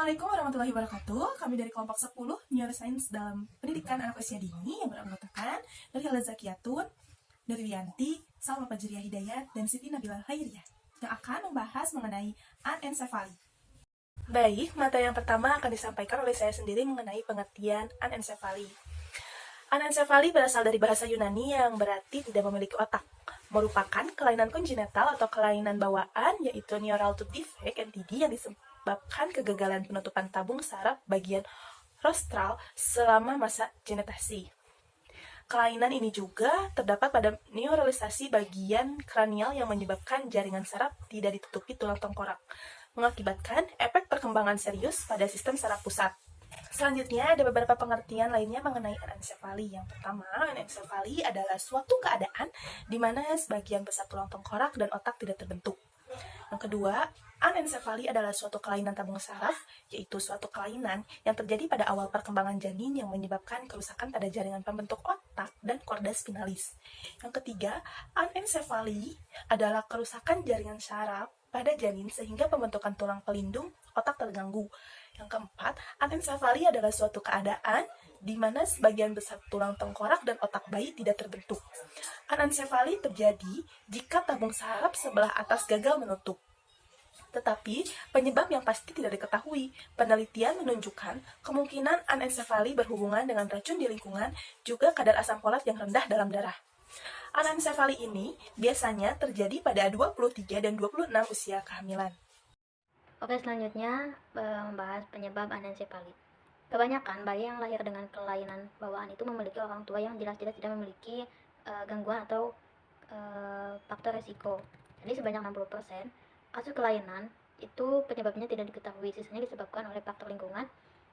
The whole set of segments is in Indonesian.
Assalamualaikum warahmatullahi wabarakatuh. Kami dari kelompok 10 Neuroscience dalam pendidikan anak usia dini yang beranggotakan dari Hala Zakiyatun, dari Rianti, Salma Fajriah Hidayat, dan Siti Nabila Khairiyah yang akan membahas mengenai anencefali. Baik, materi yang pertama akan disampaikan oleh saya sendiri mengenai pengertian anencefali. Anencefali berasal dari bahasa Yunani yang berarti tidak memiliki otak, merupakan kelainan konjenital atau kelainan bawaan, yaitu neural tooth defect (NTD) yang disebabkan kegagalan penutupan tabung saraf bagian rostral selama masa genetasi. Kelainan ini juga terdapat pada neuralisasi bagian kranial yang menyebabkan jaringan saraf tidak ditutupi tulang tengkorak, mengakibatkan efek perkembangan serius pada sistem saraf pusat. Selanjutnya, ada beberapa pengertian lainnya mengenai anencefali. Yang pertama, anencefali adalah suatu keadaan di mana sebagian besar tulang tengkorak dan otak tidak terbentuk. Yang kedua, anencefali adalah suatu kelainan tabung saraf, yaitu suatu kelainan yang terjadi pada awal perkembangan janin yang menyebabkan kerusakan pada jaringan pembentuk otak dan korda spinalis. Yang ketiga, anencefali adalah kerusakan jaringan saraf pada janin sehingga pembentukan tulang pelindung otak terganggu. Yang keempat, anencefali adalah suatu keadaan di mana sebagian besar tulang tengkorak dan otak bayi tidak terbentuk. Anencefali terjadi jika tabung saraf sebelah atas gagal menutup. Tetapi, penyebab yang pasti tidak diketahui. Penelitian menunjukkan kemungkinan anencefali berhubungan dengan racun di lingkungan, juga kadar asam folat yang rendah dalam darah. Anencefali ini biasanya terjadi pada 23 dan 26 usia kehamilan. Oke, selanjutnya membahas penyebab anencefali. Kebanyakan bayi yang lahir dengan kelainan bawaan itu memiliki orang tua yang jelas-jelas tidak memiliki gangguan atau faktor resiko. Jadi sebanyak 60% kasus kelainan itu penyebabnya tidak diketahui, sisanya disebabkan oleh faktor lingkungan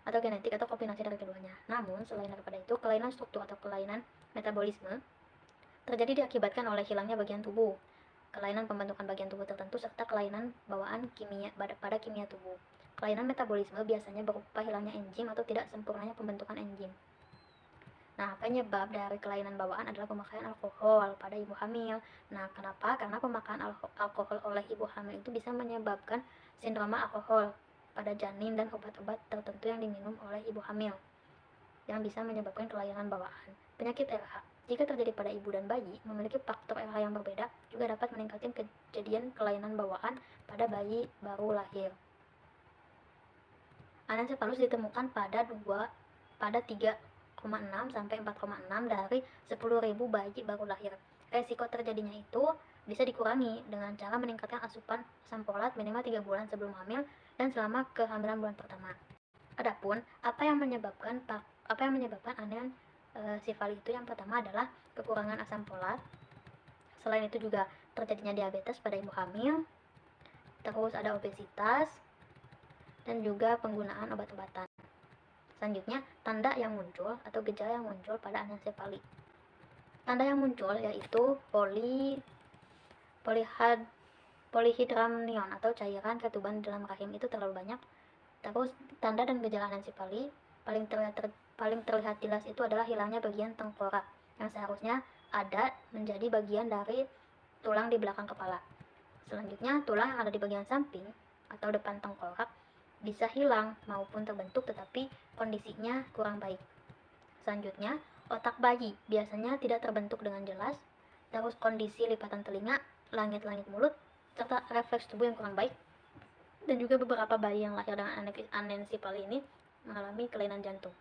atau genetik atau kombinasi dari keduanya. Namun, selain daripada itu, kelainan struktur atau kelainan metabolisme terjadi diakibatkan oleh hilangnya bagian tubuh, kelainan pembentukan bagian tubuh tertentu, serta kelainan bawaan kimia pada kimia tubuh. Kelainan metabolisme biasanya berupa hilangnya enzim atau tidak sempurnanya pembentukan enzim. Nah, penyebab dari kelainan bawaan adalah pemakaian alkohol pada ibu hamil. Nah, kenapa? Karena pemakaian alkohol oleh ibu hamil itu bisa menyebabkan sindroma alkohol pada janin dan obat-obat tertentu yang diminum oleh ibu hamil yang bisa menyebabkan kelainan bawaan. Penyakit RH jika terjadi pada ibu dan bayi memiliki faktor RH yang berbeda, juga dapat meningkatkan kejadian kelainan bawaan pada bayi baru lahir. Anencefalus ditemukan pada 3,6 sampai 4,6 dari 10.000 bayi baru lahir. Resiko terjadinya itu bisa dikurangi dengan cara meningkatkan asupan asam folat minimal 3 bulan sebelum hamil dan selama kehamilan bulan pertama. Adapun apa yang menyebabkan anencefali itu, yang pertama adalah kekurangan asam folat. Selain itu juga terjadinya diabetes pada ibu hamil, terus ada obesitas, dan juga penggunaan obat-obatan. Selanjutnya, tanda yang muncul atau gejala yang muncul pada anencefali. Tanda yang muncul yaitu polyhydramnion atau cairan ketuban dalam rahim itu terlalu banyak. Terus tanda dan gejala anencefali paling terlihat jelas itu adalah hilangnya bagian tengkorak yang seharusnya ada menjadi bagian dari tulang di belakang kepala. Selanjutnya, tulang yang ada di bagian samping atau depan tengkorak bisa hilang maupun terbentuk tetapi kondisinya kurang baik. Selanjutnya, otak bayi biasanya tidak terbentuk dengan jelas, terus kondisi lipatan telinga, langit-langit mulut, serta refleks tubuh yang kurang baik. Dan juga beberapa bayi yang lahir dengan anencefali ini mengalami kelainan jantung.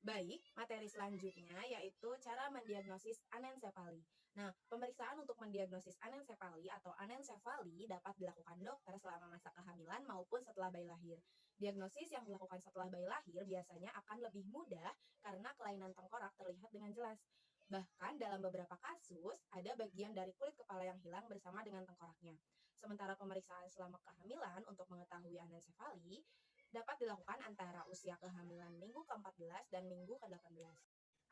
Baik, materi selanjutnya yaitu cara mendiagnosis anencefali. Nah, pemeriksaan untuk mendiagnosis anencefali atau anencefali dapat dilakukan dokter selama masa kehamilan maupun setelah bayi lahir. Diagnosis yang dilakukan setelah bayi lahir biasanya akan lebih mudah karena kelainan tengkorak terlihat dengan jelas. Bahkan dalam beberapa kasus, ada bagian dari kulit kepala yang hilang bersama dengan tengkoraknya. Sementara pemeriksaan selama kehamilan untuk mengetahui anencefali dapat dilakukan antara usia kehamilan minggu ke-14 dan minggu ke-18.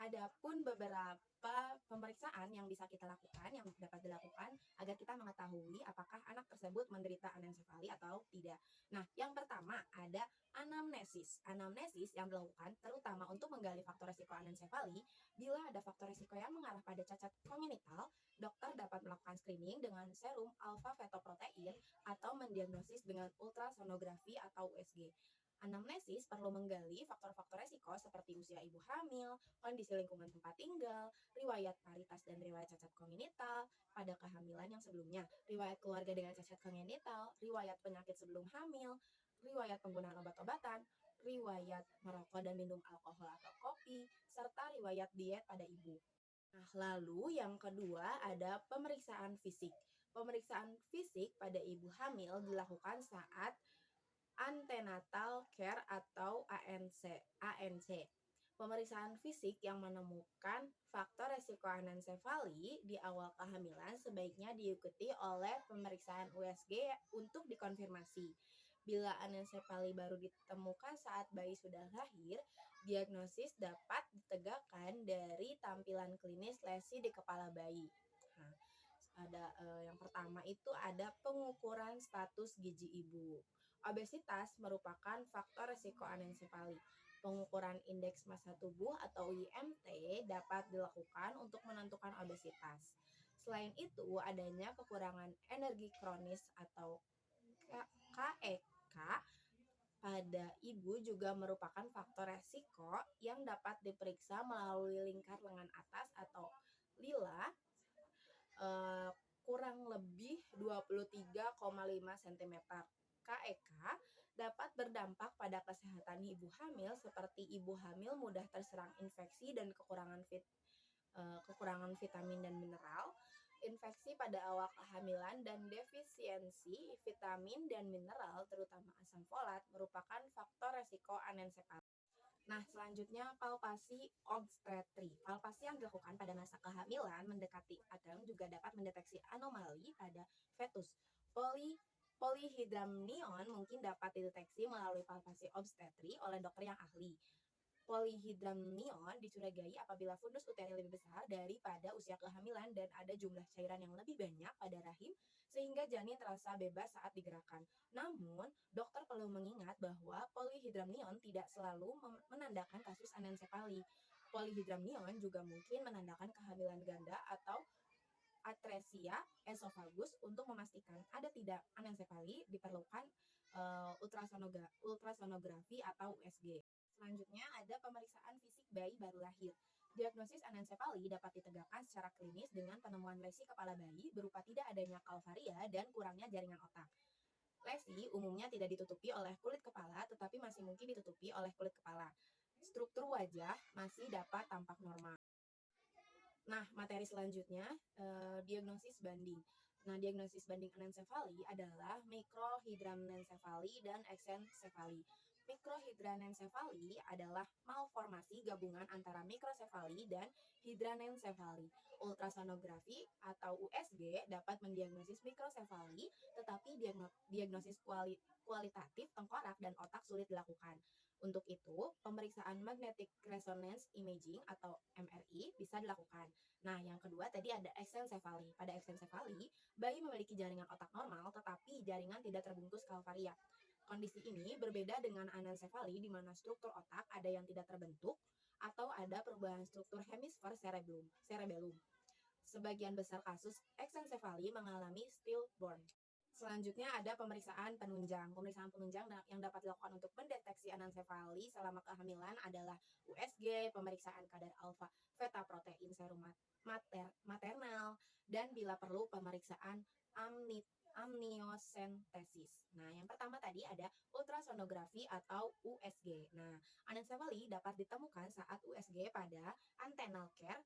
Adapun beberapa pemeriksaan yang bisa kita lakukan, yang dapat dilakukan agar kita mengetahui apakah anak tersebut menderita anencefali atau tidak. Nah, yang pertama ada anamnesis. Anamnesis yang dilakukan terutama untuk menggali faktor risiko anencefali. Bila ada faktor risiko yang mengarah pada cacat kongenital, dokter dapat melakukan screening dengan serum alfa fetoprotein atau mendiagnosis dengan ultrasonografi atau USG. Anamnesis perlu menggali faktor-faktor resiko seperti usia ibu hamil, kondisi lingkungan tempat tinggal, riwayat paritas dan riwayat cacat kongenital pada kehamilan yang sebelumnya, riwayat keluarga dengan cacat kongenital, riwayat penyakit sebelum hamil, riwayat penggunaan obat-obatan, riwayat merokok dan minum alkohol atau kopi, serta riwayat diet pada ibu. Nah, lalu yang kedua ada pemeriksaan fisik. Pemeriksaan fisik pada ibu hamil dilakukan saat antenatal care atau ANC. Pemeriksaan fisik yang menemukan faktor resiko anensefali di awal kehamilan sebaiknya diikuti oleh pemeriksaan USG untuk dikonfirmasi. Bila anensefali baru ditemukan saat bayi sudah lahir, diagnosis dapat ditegakkan dari tampilan klinis lesi di kepala bayi. Nah, yang pertama itu ada pengukuran status gizi ibu. Obesitas merupakan faktor risiko anensefali. Pengukuran indeks massa tubuh atau IMT dapat dilakukan untuk menentukan obesitas. Selain itu, adanya kekurangan energi kronis atau KEK pada ibu juga merupakan faktor resiko yang dapat diperiksa melalui lingkar lengan atas atau lila kurang lebih 23,5 cm. KEK dapat berdampak pada kesehatan ibu hamil seperti ibu hamil mudah terserang infeksi dan kekurangan vitamin dan mineral, infeksi pada awal kehamilan dan defisiensi vitamin dan mineral terutama asam folat merupakan faktor resiko anensefali. Nah, selanjutnya palpasi obstetri. Palpasi yang dilakukan pada masa kehamilan mendekati Adam juga dapat mendeteksi anomali pada fetus. Polyhydramnion mungkin dapat dideteksi melalui palpasi obstetri oleh dokter yang ahli. Polyhydramnion dicurigai apabila fundus uteri lebih besar daripada usia kehamilan dan ada jumlah cairan yang lebih banyak pada rahim sehingga janin terasa bebas saat digerakkan. Namun, dokter perlu mengingat bahwa polyhydramnion tidak selalu menandakan kasus anensefali. Polyhydramnion juga mungkin menandakan kehamilan ganda atau atresia esofagus. Untuk memastikan ada tidak anensefali diperlukan ultrasonografi atau USG. Selanjutnya ada pemeriksaan fisik bayi baru lahir. Diagnosis anensefali dapat ditegakkan secara klinis dengan penemuan lesi kepala bayi berupa tidak adanya kalvaria dan kurangnya jaringan otak. Lesi umumnya tidak ditutupi oleh kulit kepala tetapi masih mungkin ditutupi oleh kulit kepala. Struktur wajah masih dapat tampak normal. Nah, materi selanjutnya diagnosis banding. Nah, diagnosis banding anensefali adalah mikrohidranensefali dan eksensefali. Mikrohidranensefali adalah malformasi gabungan antara mikrosefali dan hidranensefali. Ultrasonografi atau USG dapat mendiagnosis mikrosefali, tetapi diagnosis kualitatif tengkorak dan otak sulit dilakukan. Untuk itu, pemeriksaan magnetic resonance imaging atau MRI bisa dilakukan. Nah, yang kedua tadi ada eksensefali. Pada eksensefali, bayi memiliki jaringan otak normal tetapi jaringan tidak terbungkus kalvaria. Kondisi ini berbeda dengan anensefali di mana struktur otak ada yang tidak terbentuk atau ada perubahan struktur hemisfer cerebellum. Sebagian besar kasus eksensefali mengalami stillborn. Selanjutnya ada pemeriksaan penunjang. Pemeriksaan penunjang yang dapat dilakukan untuk mendeteksi anensefali selama kehamilan adalah USG, pemeriksaan kadar alfa beta protein serum maternal, dan bila perlu pemeriksaan amniocentesis. Nah, yang pertama tadi ada ultrasonografi atau USG. Nah, anensefali dapat ditemukan saat USG pada antenatal care.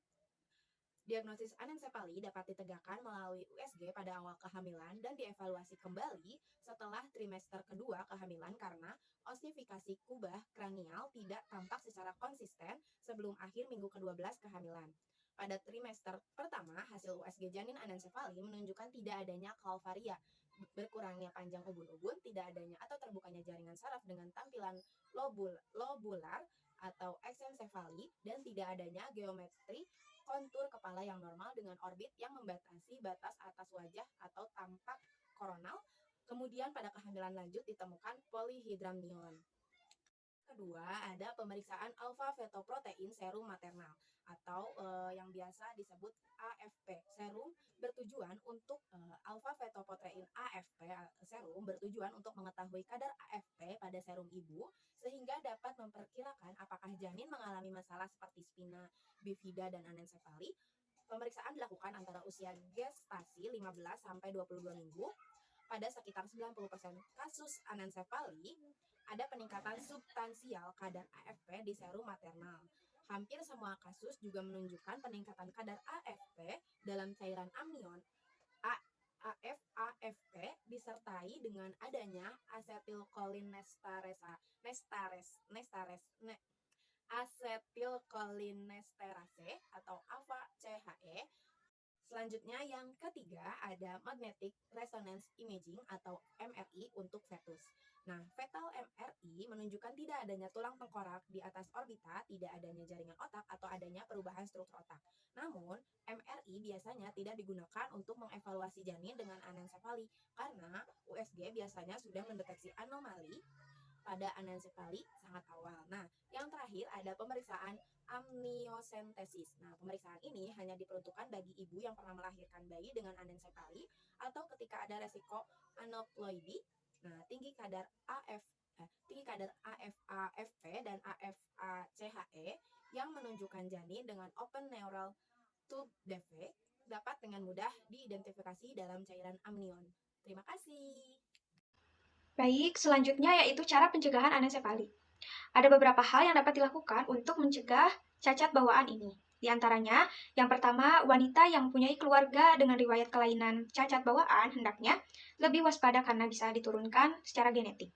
Diagnosis anensefali dapat ditegakkan melalui USG pada awal kehamilan dan dievaluasi kembali setelah trimester kedua kehamilan karena osifikasi kubah kranial tidak tampak secara konsisten sebelum akhir minggu ke-12 kehamilan. Pada trimester pertama, hasil USG janin anensefali menunjukkan tidak adanya kalvaria, berkurangnya panjang ubun-ubun, tidak adanya atau terbukanya jaringan saraf dengan tampilan lobular atau eksensefali, dan tidak adanya geometri kontur kepala yang normal dengan orbit yang membatasi batas atas wajah atau tampak koronal. Kemudian pada kehamilan lanjut ditemukan polyhydramnion. Kedua, ada pemeriksaan alfa fetoprotein serum maternal atau yang biasa disebut AFP. Serum bertujuan untuk alfa fetoprotein AFP serum bertujuan untuk mengetahui kadar AFP pada serum ibu sehingga dapat memperkirakan apakah janin mengalami masalah seperti spina bifida dan anencefali. Pemeriksaan dilakukan antara usia gestasi 15 sampai 22 minggu. Pada sekitar 90% kasus anencefali, ada peningkatan substansial kadar AFP di serum maternal. Hampir semua kasus juga menunjukkan peningkatan kadar AFP dalam cairan amnion AFP disertai dengan adanya asetilkolinesterase atau AFA-CHE. Selanjutnya yang ketiga ada magnetic resonance imaging atau MRI untuk fetus. Nah, fetal MRI menunjukkan tidak adanya tulang tengkorak di atas orbita, tidak adanya jaringan otak atau adanya perubahan struktur otak. Namun, MRI biasanya tidak digunakan untuk mengevaluasi janin dengan anencefali karena USG biasanya sudah mendeteksi anomali pada anencefali sangat awal. Nah, yang terakhir ada pemeriksaan amniocentesis. Nah, pemeriksaan ini hanya diperuntukkan bagi ibu yang pernah melahirkan bayi dengan anencefali atau ketika ada resiko aneuploidy. Nah, tinggi kadar AFP dan AFA-CHE yang menunjukkan janin dengan open neural tube defect dapat dengan mudah diidentifikasi dalam cairan amnion. Terima kasih. Baik, selanjutnya yaitu cara pencegahan anencefali. Ada beberapa hal yang dapat dilakukan untuk mencegah cacat bawaan ini. Di antaranya, yang pertama, wanita yang mempunyai keluarga dengan riwayat kelainan cacat bawaan hendaknya lebih waspada karena bisa diturunkan secara genetik.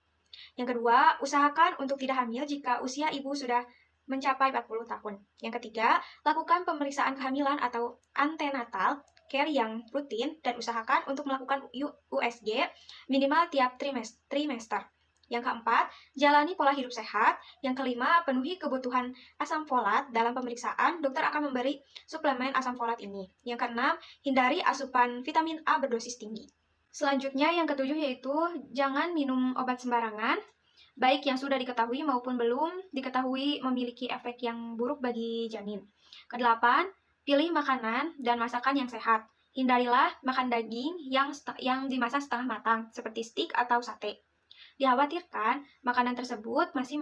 Yang kedua, usahakan untuk tidak hamil jika usia ibu sudah mencapai 40 tahun. Yang ketiga, lakukan pemeriksaan kehamilan atau antenatal care yang rutin dan usahakan untuk melakukan USG minimal tiap trimester. Yang keempat, jalani pola hidup sehat. Yang kelima, penuhi kebutuhan asam folat. Dalam pemeriksaan, dokter akan memberi suplemen asam folat ini. Yang keenam, hindari asupan vitamin A berdosis tinggi. Selanjutnya, yang ketujuh yaitu jangan minum obat sembarangan, baik yang sudah diketahui maupun belum diketahui memiliki efek yang buruk bagi janin. Kedelapan, pilih makanan dan masakan yang sehat. Hindarilah makan daging yang dimasak setengah matang, seperti steak atau sate. Dikhawatirkan, makanan tersebut masih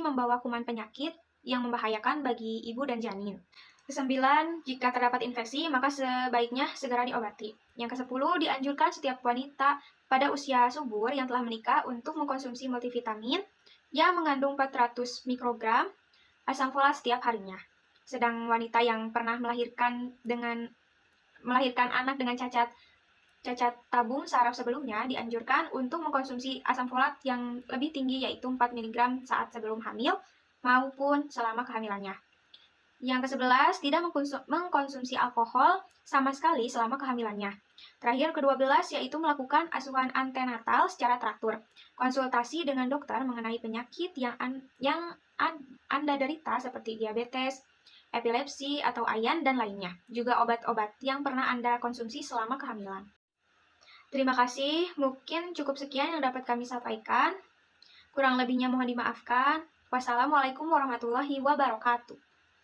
membawa kuman penyakit yang membahayakan bagi ibu dan janin. Kesembilan, jika terdapat infeksi, maka sebaiknya segera diobati. Yang kesepuluh, dianjurkan setiap wanita pada usia subur yang telah menikah untuk mengkonsumsi multivitamin yang mengandung 400 mikrogram asam folat setiap harinya. Sedang wanita yang pernah melahirkan anak dengan cacat tabung saraf sebelumnya dianjurkan untuk mengkonsumsi asam folat yang lebih tinggi yaitu 4 mg saat sebelum hamil maupun selama kehamilannya. Yang ke-11, tidak mengkonsumsi alkohol sama sekali selama kehamilannya. Terakhir, ke-12 yaitu melakukan asuhan antenatal secara teratur. Konsultasi dengan dokter mengenai penyakit yang Anda derita seperti diabetes, epilepsi, atau ayan, dan lainnya. Juga obat-obat yang pernah Anda konsumsi selama kehamilan. Terima kasih, mungkin cukup sekian yang dapat kami sampaikan. Kurang lebihnya mohon dimaafkan. Wassalamualaikum warahmatullahi wabarakatuh.